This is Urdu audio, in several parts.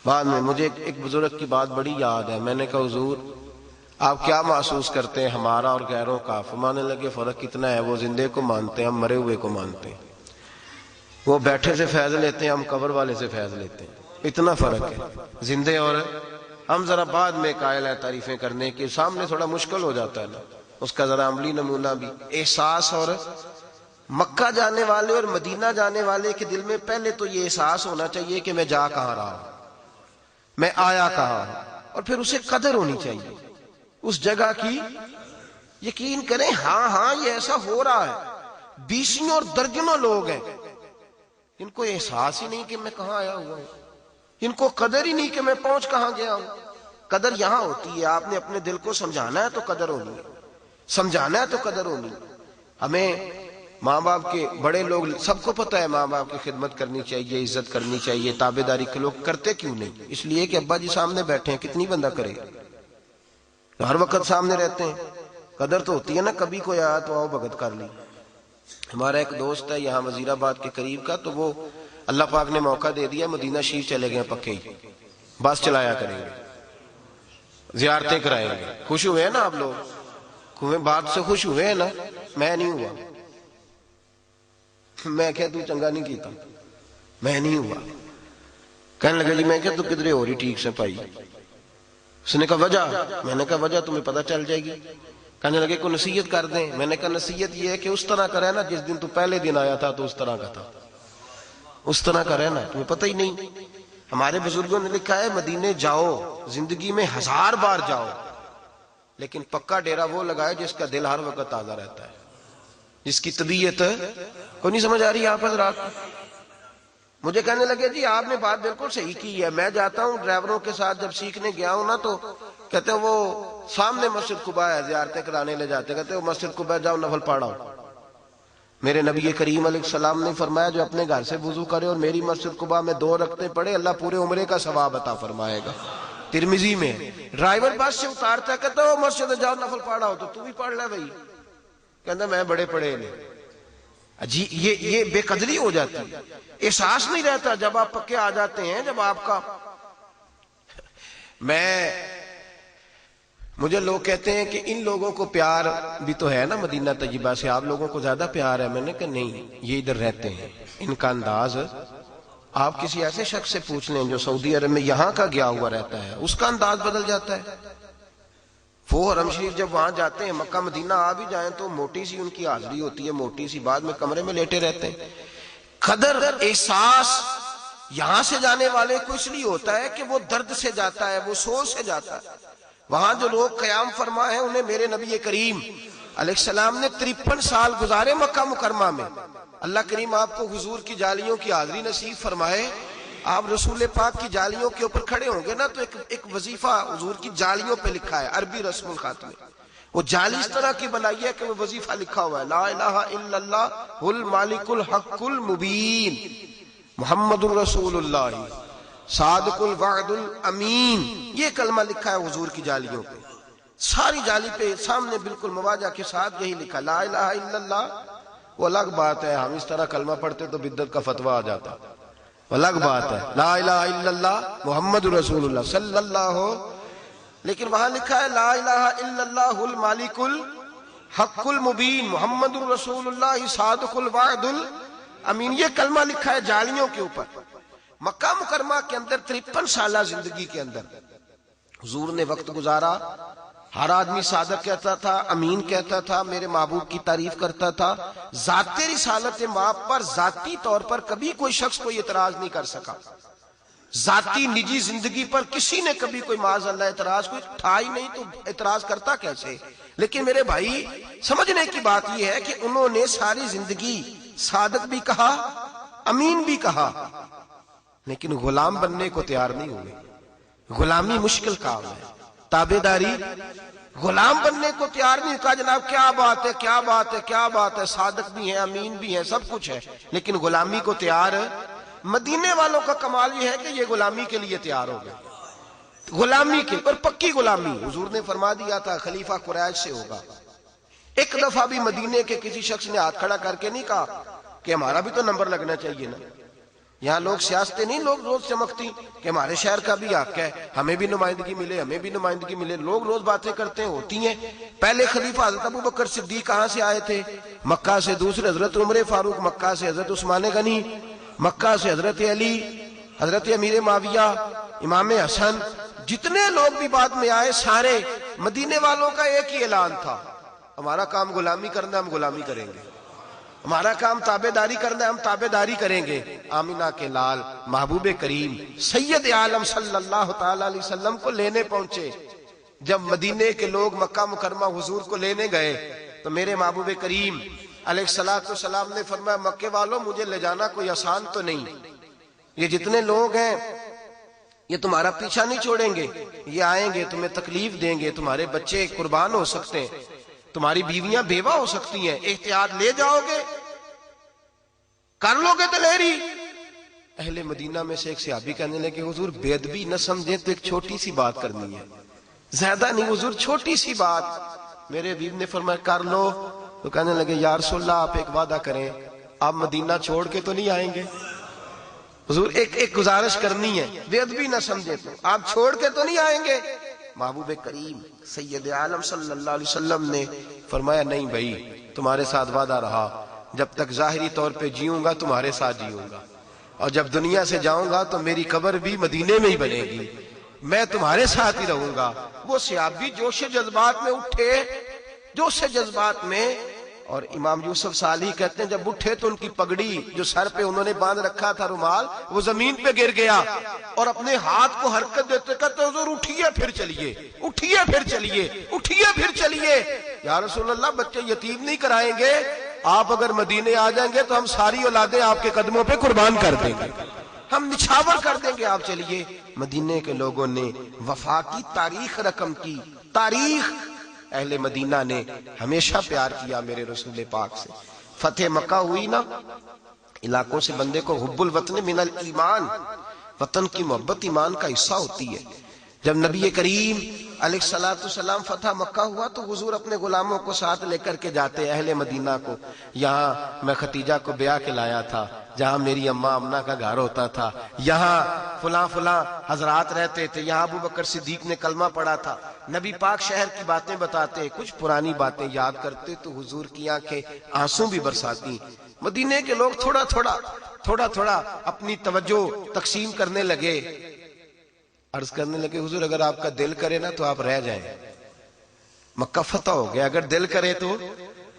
بعد میں مجھے ایک بزرگ کی بات بڑی یاد ہے. میں نے کہا حضور آپ کیا محسوس کرتے ہیں ہمارا اور غیروں کا؟ فرمانے لگے فرق کتنا ہے، وہ زندے کو مانتے ہیں، ہم مرے ہوئے کو مانتے ہیں. وہ بیٹھے سے فیض لیتے ہیں، ہم قبر والے سے فیض لیتے ہیں. اتنا فرق ہے زندے اور ہم. ذرا بعد میں قائل ہے تعریفیں کرنے کے، سامنے تھوڑا مشکل ہو جاتا ہے نا اس کا ذرا عملی نمونہ بھی. احساس اور مکہ جانے والے اور مدینہ جانے والے کے دل میں پہلے تو یہ احساس ہونا چاہیے کہ میں جا کہاں رہا ہوں، میں آیا کہاں ہوں، اور پھر اسے قدر ہونی چاہیے اس جگہ کی. یقین کریں ہاں یہ ایسا ہو رہا ہے، بیسوں اور درجنوں لوگ ہیں ان کو احساس ہی نہیں کہ میں کہاں آیا ہوا ہوں، ان کو قدر ہی نہیں کہ میں پہنچ کہاں گیا ہوں. قدر یہاں ہوتی ہے، آپ نے اپنے دل کو سمجھانا ہے تو قدر ہونی ہے، سمجھانا ہے تو قدر ہونی. ہمیں ماں باپ کے بڑے لوگ سب کو پتہ ہے ماں باپ کی خدمت کرنی چاہیے، عزت کرنی چاہیے، تابع داری کے لوگ کرتے کیوں نہیں؟ اس لیے کہ ابا جی سامنے بیٹھے ہیں، کتنی بندہ کرے، ہر وقت سامنے رہتے ہیں. قدر تو ہوتی ہے نا، کبھی کوئی آیا تو آؤ بھگت کر لی. ہمارا ایک دوست ہے یہاں وزیر آباد کے قریب کا، تو وہ اللہ پاک نے موقع دے دیا، مدینہ شریف چلے گئے پکے ہی، بس چلایا کریں گے، زیارتیں کرائیں گے. خوش ہوئے ہیں نا آپ لوگ؟ بات سے خوش ہوئے ہیں نا؟ میں نہیں ہوا. میں کہ تو چنگا نہیں کیتا، میں نہیں ہوا. کہنے لگا جی میں کہ تو کدھرے ہو رہی ٹھیک سے پائی. اس نے کہا وجہ؟ میں نے کہا وجہ تمہیں پتہ چل جائے گی. کہنے لگے کوئی نصیحت کر دیں. میں نے کہا نصیحت یہ ہے کہ اس طرح کرے نا جس دن تو پہلے دن آیا تھا تو اس طرح کا تھا، اس طرح کا رہنا. تمہیں پتہ ہی نہیں. ہمارے بزرگوں نے لکھا ہے مدینے جاؤ زندگی میں 1000 بار جاؤ، لیکن پکا ڈیرا وہ لگائے جس کا دل ہر وقت تازہ رہتا ہے، جس کی طبیعت کو نہیں سمجھ آ رہی آپ حضرات. مجھے کہنے لگے جی آپ نے بات بالکل صحیح کی ہے. میں جاتا ہوں ڈرائیوروں کے ساتھ جب سیکھنے گیا ہوں نا، تو کہتے ہیں وہ سامنے مسجد قباء ہے، زیارتیں کرانے لے جاتے، کہتے ہیں وہ مسجد قباء جاؤ نفل پڑھاؤ. میرے نبی کریم علیہ السلام نے فرمایا جو اپنے گھر سے وضو کرے اور میری مسجد قباء میں 2 رکعتیں پڑھے، اللہ پورے عمرے کا ثواب عطا فرمائے گا. ترمذی میں. ڈرائیور بس سے اتارتا ہے، کہتا ہے وہ مسجد جاؤ نفل پڑھاؤ، تو بھی پڑھ لے بھائی. کہتا میں بڑے پڑھے نہیں. جی یہ بے قدری ہو جاتی ہے، احساس نہیں رہتا. جب آپ پکے آ جاتے ہیں، جب آپ کا مجھے لوگ کہتے ہیں کہ ان لوگوں کو پیار بھی تو ہے نا مدینہ طیبہ سے، آپ لوگوں کو زیادہ پیار ہے. میں نے کہا نہیں، یہ ادھر رہتے ہیں، ان کا انداز آپ کسی ایسے شخص سے پوچھ لیں جو سعودی عرب میں یہاں کا گیا ہوا رہتا ہے، اس کا انداز بدل جاتا ہے. وہ حرم شریف جب وہاں جاتے ہیں، مکہ مدینہ آ بھی جائیں تو موٹی سی ان کی حاضری ہوتی ہے، موٹی سی، بعد میں کمرے میں لیٹے رہتے ہیں. قدر احساس یہاں سے جانے والے کو اس لیے ہوتا ہے کہ وہ درد سے جاتا ہے، وہ سوز سے جاتا ہے. وہاں جو لوگ قیام فرما ہیں انہیں میرے نبی کریم علیہ السلام نے 53 سال گزارے مکہ مکرمہ میں. اللہ کریم آپ کو حضور کی جالیوں کی حاضری نصیب فرمائے. آپ رسول پاک کی جالیوں کے اوپر کھڑے ہوں گے نا تو ایک وظیفہ حضور کی جالیوں پہ لکھا ہے، عربی رسم الخط میں. وہ جالی اس طرح کی بنائی ہے کہ وہ وظیفہ لکھا ہوا ہے، لا الہ الا اللہ المالک الحق المبین محمد الرسول اللہ صادق الوعد الامین. یہ کلمہ لکھا ہے حضور کی جالیوں پہ. ساری جالی پہ سامنے بالکل مواجہ کے ساتھ یہی لکھا لا الہ الا اللہ. وہ الگ بات ہے ہم اس طرح کلمہ پڑھتے تو بدعت کا فتویٰ آ جاتا، الگ بات ہے. لا الہ الا اللہ محمد رسول اللہ صلی اللہ، لیکن وہاں لکھا ہے لا الہ الا اللہ المالک الحق المبین محمد رسول اللہ صادق الوعد الامین. یہ کلمہ لکھا ہے جالیوں کے اوپر. مکہ مکرمہ کے اندر 53 سالہ زندگی کے اندر حضور نے وقت گزارا. ہر آدمی صادق کہتا تھا، امین کہتا تھا، میرے محبوب کی تعریف کرتا تھا. ذات رسالت ماں پر ذاتی طور پر کبھی کوئی شخص کوئی اعتراض نہیں کر سکا. ذاتی نجی زندگی پر کسی نے کبھی کوئی معاذ اللہ اعتراض کوئی تھا ہی نہیں، تو اعتراض کرتا کیسے؟ لیکن میرے بھائی سمجھنے کی بات یہ ہے کہ انہوں نے ساری زندگی صادق بھی کہا، امین بھی کہا، لیکن غلام بننے کو تیار نہیں ہوئے. غلامی مشکل کام ہے، تابعداری. غلام بننے کو تیار نہیں کہا جناب کیا بات ہے کیا بات ہے کیا بات ہے، صادق بھی ہے امین بھی ہے سب کچھ ہے، لیکن غلامی کو تیار. مدینے والوں کا کمال یہ ہے کہ یہ غلامی کے لیے تیار ہو گئے، غلامی کے اور پکی غلامی. حضور نے فرما دیا تھا خلیفہ قریش سے ہوگا. ایک دفعہ بھی مدینے کے کسی شخص نے ہاتھ کھڑا کر کے نہیں کہا کہ ہمارا بھی تو نمبر لگنا چاہیے نا. یہاں لوگ سیاستیں نہیں لوگ روز چمکتی کہ ہمارے شہر کا بھی حق ہے، ہمیں بھی نمائندگی ملے، ہمیں بھی نمائندگی ملے، لوگ روز باتیں کرتے ہیں، ہوتی ہیں۔ پہلے خلیفہ حضرت ابو بکر صدیق کہاں سے آئے تھے؟ مکہ سے۔ دوسرے حضرت عمر فاروق مکہ سے، حضرت عثمان غنی مکہ سے، حضرت علی، حضرت امیر معاویہ، امام حسن، جتنے لوگ بھی بعد میں آئے سارے مدینے والوں کا ایک ہی اعلان تھا، ہمارا کام غلامی کرنا، ہم غلامی کریں گے، ہمارا کام تابع داری کرنا ہے، ہم تابع داری کریں گے۔ آمینہ کے لال محبوب کریم سید عالم صلی اللہ تعالی علیہ وسلم کو لینے پہنچے۔ جب مدینے کے لوگ مکہ مکرمہ حضور کو لینے گئے تو میرے محبوب کریم علیہ السلام نے فرمایا مکے والوں مجھے لے جانا کوئی آسان تو نہیں، یہ جتنے لوگ ہیں یہ تمہارا پیچھا نہیں چھوڑیں گے، یہ آئیں گے تمہیں تکلیف دیں گے، تمہارے بچے قربان ہو سکتے ہیں، تمہاری بیویاں بیوہ ہو سکتی ہیں، احتیاط لے جاؤ گے، کر لو گے دلیری۔ اہل مدینہ میں سے ایک صحابی کہنے لگے حضور بے ادبی نہ سمجھیں تو ایک چھوٹی سی بات کرنی ہے، زیادہ نہیں حضور، چھوٹی سی بات۔ میرے حبیب نے فرمایا کر لو، تو کہنے لگے یا رسول اللہ آپ ایک وعدہ کریں، آپ مدینہ چھوڑ کے تو نہیں آئیں گے؟ حضور ایک گزارش کرنی ہے، بے ادبی نہ سمجھے تو آپ چھوڑ کے تو نہیں آئیں گے؟ محبوب کریم سید عالم صلی اللہ علیہ وسلم نے فرمایا نہیں بھائی، تمہارے ساتھ وعدہ رہا، جب تک ظاہری طور پہ جیوں گا تمہارے ساتھ جیوں گا، اور جب دنیا سے جاؤں گا تو میری قبر بھی مدینے میں ہی بنے گی، میں تمہارے ساتھ ہی رہوں گا۔ وہ صحابی جوش جذبات میں اٹھے، جوش جذبات میں، اور امام یوسف صالحی کہتے ہیں جب اٹھے تو ان کی پگڑی جو سر پہ انہوں نے باندھ رکھا تھا رومال، وہ زمین پہ گر گیا، اور اپنے ہاتھ کو حرکت دیتے کہتے حضور اٹھیے پھر چلیے، اٹھیے پھر چلیے، اٹھیے پھر چلیے۔ یا رسول اللہ بچے یتیم نہیں کرائیں گے، آپ اگر مدینے آ جائیں گے تو ہم ساری اولادیں آپ کے قدموں پہ قربان کر دیں گے، ہم نچھاور کر دیں گے، آپ چلیے۔ مدینے کے لوگوں نے وفا کی تاریخ رقم کی، تاریخ اہل مدینہ نے ہمیشہ پیار کیا میرے رسول پاک سے۔ فتح مکہ ہوئی نا، علاقوں سے بندے کو حب الوطن من الایمان، وطن کی محبت ایمان کا حصہ ہوتی ہے۔ جب نبی کریم علیہ السلام فتح مکہ ہوا تو حضور اپنے غلاموں کو ساتھ لے کر کے جاتے اہل مدینہ کو، یہاں میں ختیجہ کو بیاہ کے لایا تھا، جہاں میری اماں امنہ کا گھر ہوتا تھا، یہاں فلاں فلاں حضرات رہتے تھے، یہاں ابو بکر صدیق نے کلمہ پڑھا تھا۔ نبی پاک شہر کی باتیں بتاتے، کچھ پرانی باتیں یاد کرتے تو حضور کی آنکھیں آنسوں بھی برساتی۔ مدینے کے لوگ تھوڑا تھوڑا اپنی توجہ تقسیم کرنے لگے، عرض کرنے لگے حضور اگر آپ کا دل کرے نا تو آپ رہ جائیں، مکہ فتح ہو گیا، اگر دل کرے تو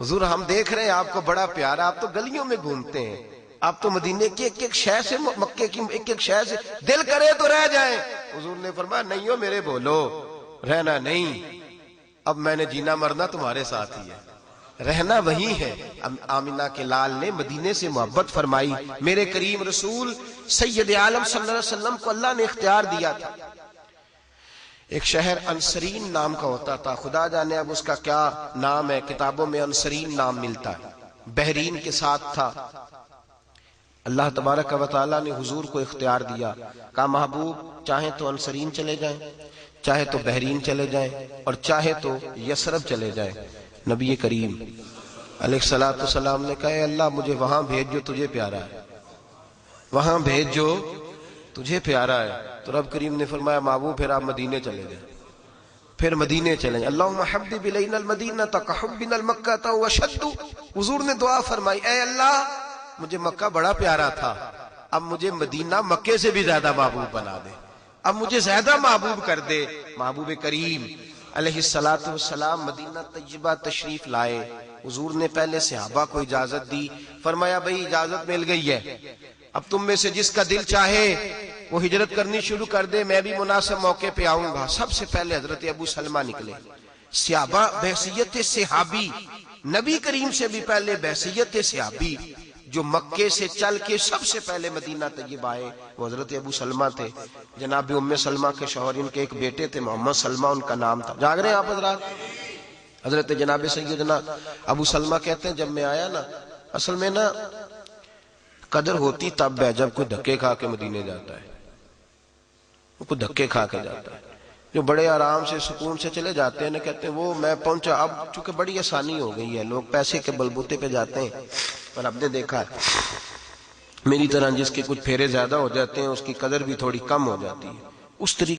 حضور ہم دیکھ رہے ہیں آپ کو بڑا پیارا، آپ تو گلیوں میں گھومتے ہیں، آپ تو مدینے کی ایک ایک شے سے، مکے کی ایک ایک شے سے، دل کرے تو رہ جائیں۔ حضور نے فرمایا نہیں ہو میرے بولو، رہنا نہیں، اب میں نے جینا مرنا تمہارے ساتھ ہی ہے، رہنا وہی ہے۔ آمینہ کے لال نے مدینے سے محبت فرمائی۔ میرے کریم رسول سید عالم صلی اللہ علیہ وسلم کو اللہ نے اختیار دیا تھا، ایک شہر انصرین نام کا ہوتا تھا، خدا جانے اب اس کا کیا نام ہے، کتابوں میں انصرین نام ملتا ہے، بحرین کے ساتھ تھا۔ اللہ تبارک و تعالیٰ نے حضور کو اختیار دیا، کہا محبوب چاہیں تو انصرین چلے جائیں، چاہے تو بحرین چلے جائیں، اور چاہے تو یثرب چلے جائیں۔ نبی کریم علیہ السلام نے کہا اے اللہ مجھے وہاں بھیج جو تجھے پیارا ہے، وہاں بھیج جو تجھے پیارا ہے۔ تو رب کریم نے فرمایا محبوب پھر آپ مدینے چلے جائیں، پھر مدینے چلے جائیں۔ اللہم حبب الینا المدینہ کحبنا المکہ واشد۔ حضور نے دعا فرمائی اے اللہ مجھے مکہ بڑا پیارا تھا، اب مجھے مدینہ مکے سے بھی زیادہ محبوب بنا دے، اب مجھے زیادہ محبوب کر دے۔ محبوب کریم علیہ السلام مدینہ طیبہ تشریف لائے۔ حضور نے پہلے صحابہ کو اجازت دی، فرمایا بھئی اجازت مل گئی ہے، اب تم میں سے جس کا دل چاہے وہ ہجرت کرنی شروع کر دے، میں بھی مناسب موقع پہ آؤں گا۔ سب سے پہلے حضرت ابو سلمہ نکلے، صحابہ بحیثیت صحابی، نبی کریم سے بھی پہلے بحیثیت صحابی، جو مکے سے چل کے سب سے پہلے مدینہ طیبہ آئے، وہ حضرت ابو سلمہ تھے، جناب ام سلمہ کے شوہر، ان کے ایک بیٹے تھے محمد سلمہ ان کا نام تھا۔ جاگ رہے ہیں آپ حضرات؟ حضرت جناب سیدنا ابو سلمہ کہتے ہیں جب میں آیا نا، اصل میں نا قدر ہوتی تب ہے جب کوئی دھکے کھا کے مدینے جاتا ہے، کوئی دھکے کھا کے جاتا ہے، جو بڑے آرام سے سکون سے چلے جاتے ہیں نا، کہتے ہیں وہ میں پہنچا، اب چونکہ بڑی آسانی ہو گئی ہے، لوگ پیسے کے بلبوتے پہ جاتے ہیں، اور اب نے دیکھا ہے میری طرح جس کے کچھ پھیرے زیادہ ہو جاتے ہیں اس کی قدر بھی تھوڑی کم ہو جاتی ہے، اس طریقے